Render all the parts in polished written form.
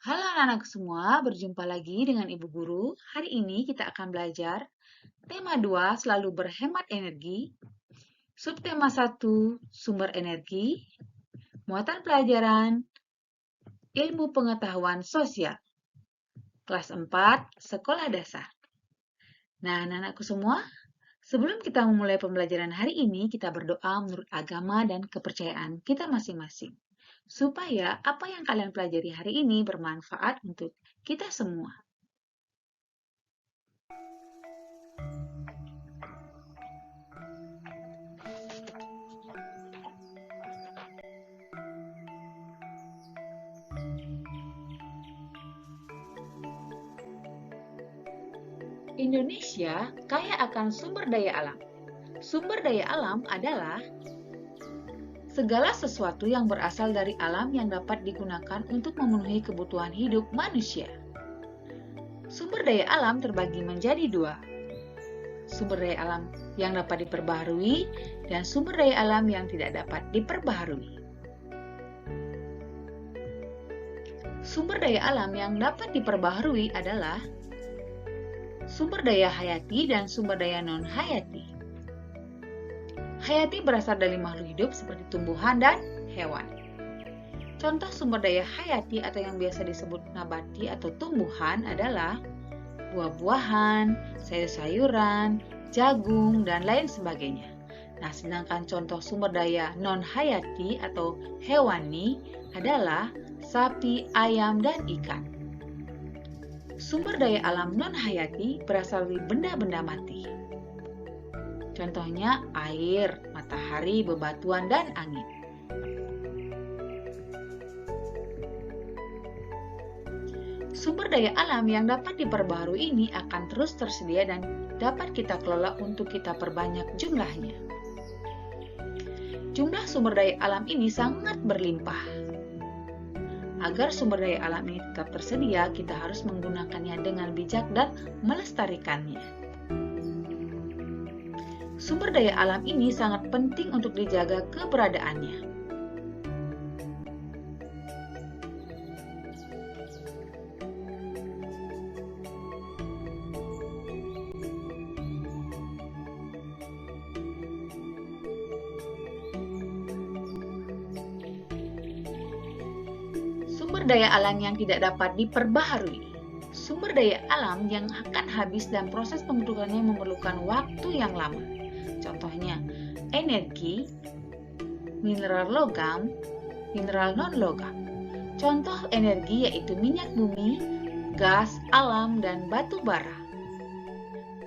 Halo anak-anak semua, berjumpa lagi dengan Ibu Guru. Hari ini kita akan belajar tema 2 selalu berhemat energi, subtema 1 sumber energi, muatan pelajaran, ilmu pengetahuan sosial, kelas 4 sekolah dasar. Nah anak-anakku semua, sebelum kita memulai pembelajaran hari ini, kita berdoa menurut agama dan kepercayaan kita masing-masing. Supaya apa yang kalian pelajari hari ini bermanfaat untuk kita semua. Indonesia kaya akan sumber daya alam. Sumber daya alam adalah segala sesuatu yang berasal dari alam yang dapat digunakan untuk memenuhi kebutuhan hidup manusia. Sumber daya alam terbagi menjadi dua. Sumber daya alam yang dapat diperbaharui dan sumber daya alam yang tidak dapat diperbaharui. Sumber daya alam yang dapat diperbaharui adalah sumber daya hayati dan sumber daya non-hayati. Hayati berasal dari makhluk hidup seperti tumbuhan dan hewan. Contoh sumber daya hayati atau yang biasa disebut nabati atau tumbuhan adalah buah-buahan, sayur-sayuran, jagung, dan lain sebagainya. Nah, sedangkan contoh sumber daya non-hayati atau hewani adalah sapi, ayam, dan ikan. Sumber daya alam non-hayati berasal dari benda-benda mati. Contohnya air, matahari, bebatuan, dan angin. Sumber daya alam yang dapat diperbaharui ini akan terus tersedia dan dapat kita kelola untuk kita perbanyak jumlahnya. Jumlah sumber daya alam ini sangat berlimpah. Agar sumber daya alam ini tetap tersedia, kita harus menggunakannya dengan bijak dan melestarikannya. Sumber daya alam ini sangat penting untuk dijaga keberadaannya. Sumber daya alam yang tidak dapat diperbaharui. Sumber daya alam yang akan habis dan proses pembentukannya memerlukan waktu yang lama. Contohnya, energi, mineral logam, mineral non-logam. Contoh energi yaitu minyak bumi, gas, alam, dan batu bara.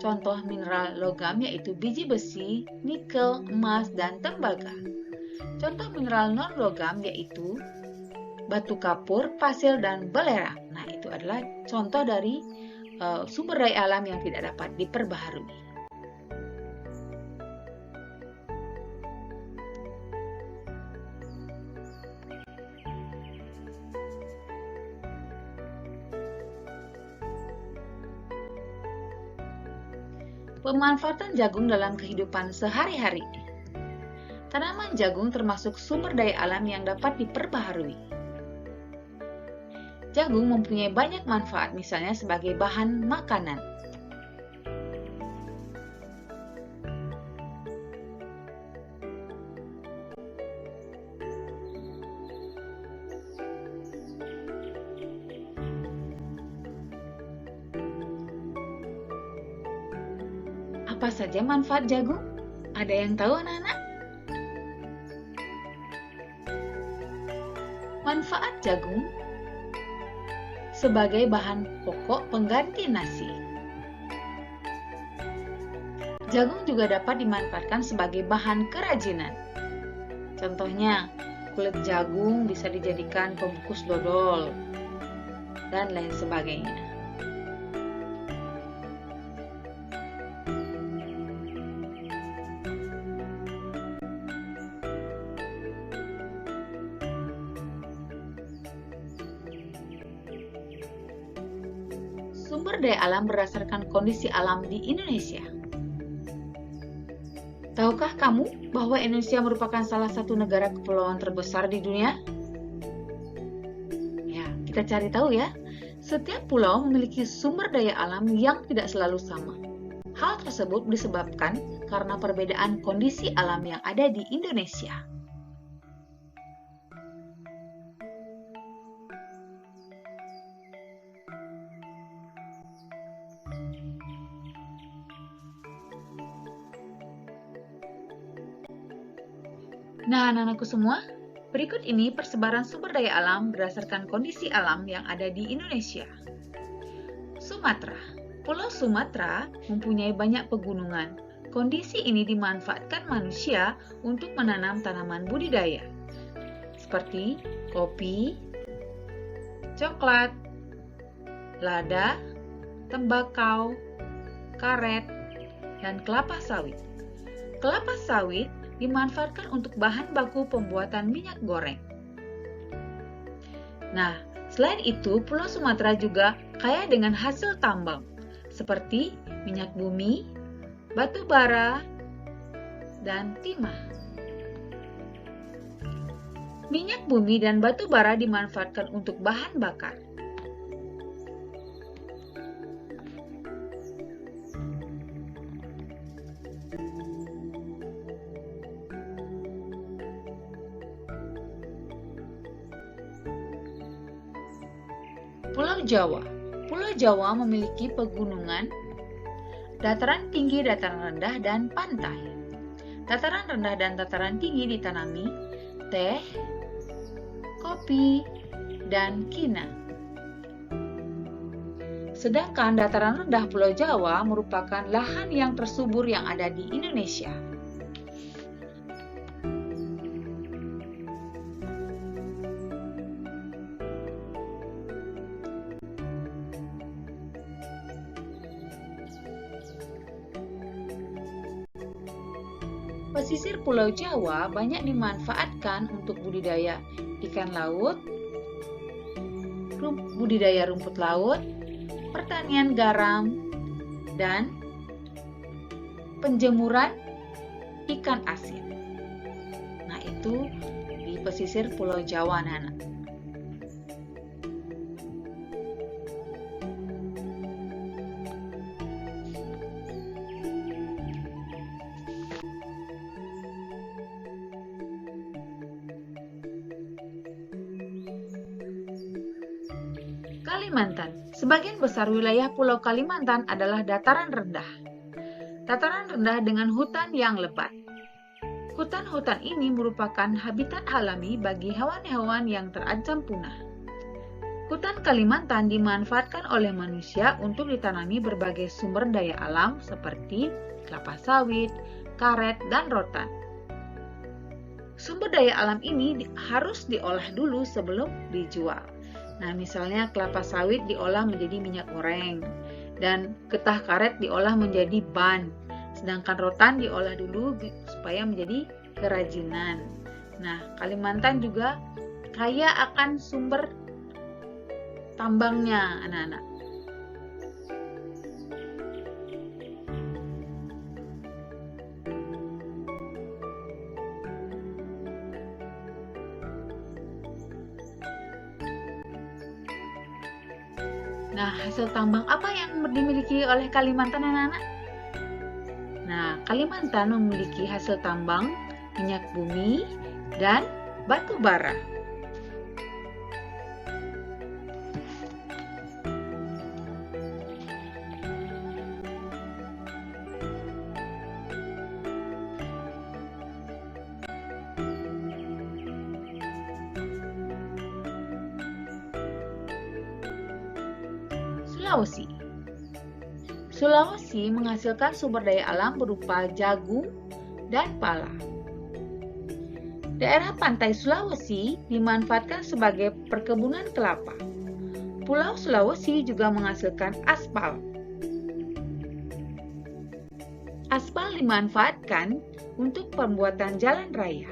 Contoh mineral logam yaitu biji besi, nikel, emas, dan tembaga. Contoh mineral non-logam yaitu batu kapur, pasir, dan belerang. Nah, itu adalah contoh dari sumber daya alam yang tidak dapat diperbaharui. Pemanfaatan jagung dalam kehidupan sehari-hari. Tanaman jagung termasuk sumber daya alam yang dapat diperbaharui. Jagung mempunyai banyak manfaat, misalnya sebagai bahan makanan. Apa saja manfaat jagung? Ada yang tahu anak-anak? Manfaat jagung sebagai bahan pokok pengganti nasi. Jagung juga dapat dimanfaatkan sebagai bahan kerajinan. Contohnya, kulit jagung bisa dijadikan pembungkus dodol dan lain sebagainya. Sumber daya alam berdasarkan kondisi alam di Indonesia. Tahukah kamu bahwa Indonesia merupakan salah satu negara kepulauan terbesar di dunia? Ya, kita cari tahu ya. Setiap pulau memiliki sumber daya alam yang tidak selalu sama. Hal tersebut disebabkan karena perbedaan kondisi alam yang ada di Indonesia. Nah, anak-anakku semua, berikut ini persebaran sumber daya alam berdasarkan kondisi alam yang ada di Indonesia. Sumatera. Pulau Sumatera mempunyai banyak pegunungan. Kondisi ini dimanfaatkan manusia untuk menanam tanaman budidaya, seperti kopi, coklat, lada, tembakau, karet, dan kelapa sawit. Kelapa sawit dimanfaatkan untuk bahan baku pembuatan minyak goreng. Nah, selain itu, Pulau Sumatera juga kaya dengan hasil tambang, seperti minyak bumi, batu bara, dan timah. Minyak bumi dan batu bara dimanfaatkan untuk bahan bakar. Pulau Jawa. Pulau Jawa memiliki pegunungan, dataran tinggi, dataran rendah, dan pantai. Dataran rendah dan dataran tinggi ditanami teh, kopi, dan kina. Sedangkan dataran rendah Pulau Jawa merupakan lahan yang tersubur yang ada di Indonesia. Pesisir Pulau Jawa banyak dimanfaatkan untuk budidaya ikan laut, budidaya rumput laut, pertanian garam, dan penjemuran ikan asin. Nah, itu di pesisir Pulau Jawa, anak-anak. Kalimantan. Sebagian besar wilayah Pulau Kalimantan adalah dataran rendah. Dataran rendah dengan hutan yang lebat. Hutan-hutan ini merupakan habitat alami bagi hewan-hewan yang terancam punah. Hutan Kalimantan dimanfaatkan oleh manusia untuk ditanami berbagai sumber daya alam seperti kelapa sawit, karet, dan rotan. Sumber daya alam ini harus diolah dulu sebelum dijual. Nah, misalnya kelapa sawit diolah menjadi minyak goreng dan getah karet diolah menjadi ban. Sedangkan rotan diolah dulu supaya menjadi kerajinan. Nah, Kalimantan juga kaya akan sumber tambangnya, anak-anak. Nah, hasil tambang apa yang dimiliki oleh Kalimantan, anak-anak? Nah, Kalimantan memiliki hasil tambang minyak bumi dan batu bara. Sulawesi. Sulawesi menghasilkan sumber daya alam berupa jagung dan pala. Daerah pantai Sulawesi dimanfaatkan sebagai perkebunan kelapa. Pulau Sulawesi juga menghasilkan aspal. Aspal dimanfaatkan untuk pembuatan jalan raya.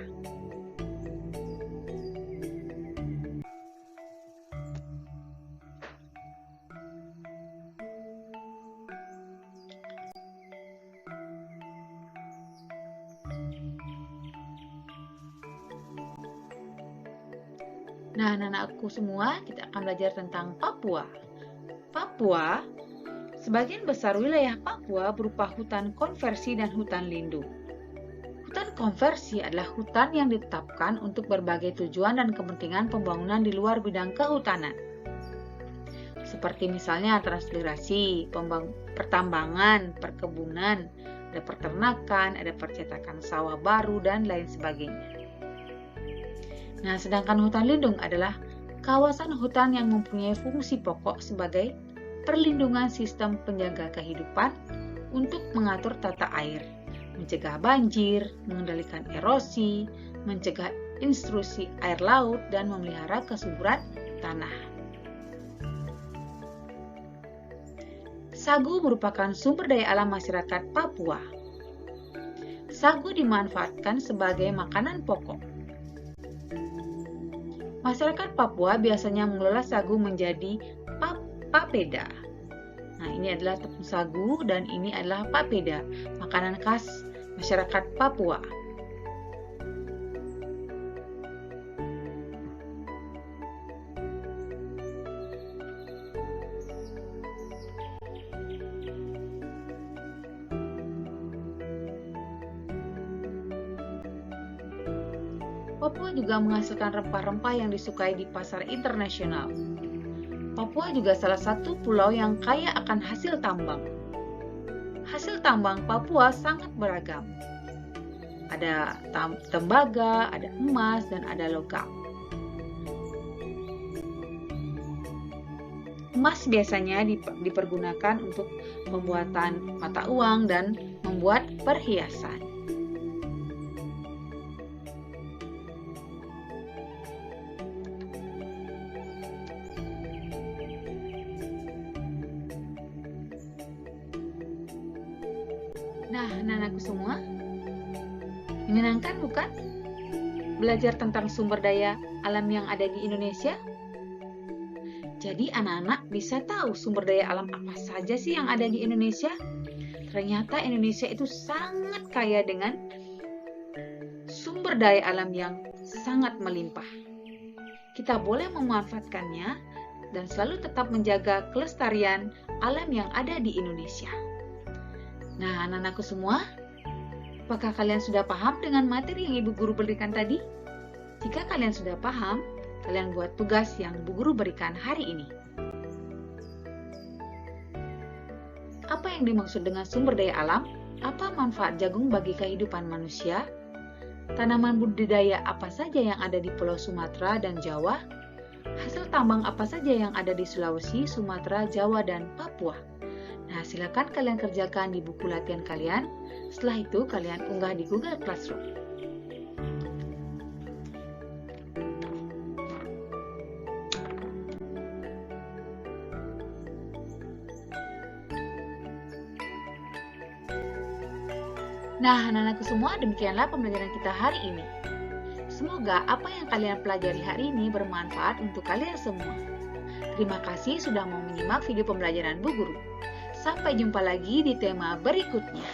Nah, anak-anakku semua, kita akan belajar tentang Papua. Papua, sebagian besar wilayah Papua berupa hutan konversi dan hutan lindung. Hutan konversi adalah hutan yang ditetapkan untuk berbagai tujuan dan kepentingan pembangunan di luar bidang kehutanan. Seperti misalnya transmigrasi, pertambangan, perkebunan, ada peternakan, ada percetakan sawah baru, dan lain sebagainya. Nah, sedangkan hutan lindung adalah kawasan hutan yang mempunyai fungsi pokok sebagai perlindungan sistem penjaga kehidupan untuk mengatur tata air, mencegah banjir, mengendalikan erosi, mencegah intrusi air laut, dan memelihara kesuburan tanah. Sagu merupakan sumber daya alam masyarakat Papua. Sagu dimanfaatkan sebagai makanan pokok. Masyarakat Papua biasanya mengelola sagu menjadi papeda. Nah, ini adalah tepung sagu dan ini adalah papeda, makanan khas masyarakat Papua. Papua juga menghasilkan rempah-rempah yang disukai di pasar internasional. Papua juga salah satu pulau yang kaya akan hasil tambang. Hasil tambang Papua sangat beragam. Ada tembaga, ada emas, dan ada logam. Emas biasanya dipergunakan untuk pembuatan mata uang dan membuat perhiasan. Nah, anak-anakku semua, menyenangkan bukan? Belajar tentang sumber daya alam yang ada di Indonesia? Jadi anak-anak bisa tahu sumber daya alam apa saja sih yang ada di Indonesia? Ternyata Indonesia itu sangat kaya dengan sumber daya alam yang sangat melimpah. Kita boleh memanfaatkannya dan selalu tetap menjaga kelestarian alam yang ada di Indonesia. Nah, anak-anakku semua, apakah kalian sudah paham dengan materi yang Ibu Guru berikan tadi? Jika kalian sudah paham, kalian buat tugas yang Bu Guru berikan hari ini. Apa yang dimaksud dengan sumber daya alam? Apa manfaat jagung bagi kehidupan manusia? Tanaman budidaya apa saja yang ada di Pulau Sumatera dan Jawa? Hasil tambang apa saja yang ada di Sulawesi, Sumatera, Jawa, dan Papua? Nah, silakan kalian kerjakan di buku latihan kalian. Setelah itu, kalian unggah di Google Classroom. Nah, anak-anakku semua, demikianlah pembelajaran kita hari ini. Semoga apa yang kalian pelajari hari ini bermanfaat untuk kalian semua. Terima kasih sudah mau menyimak video pembelajaran Bu Guru. Sampai jumpa lagi di tema berikutnya.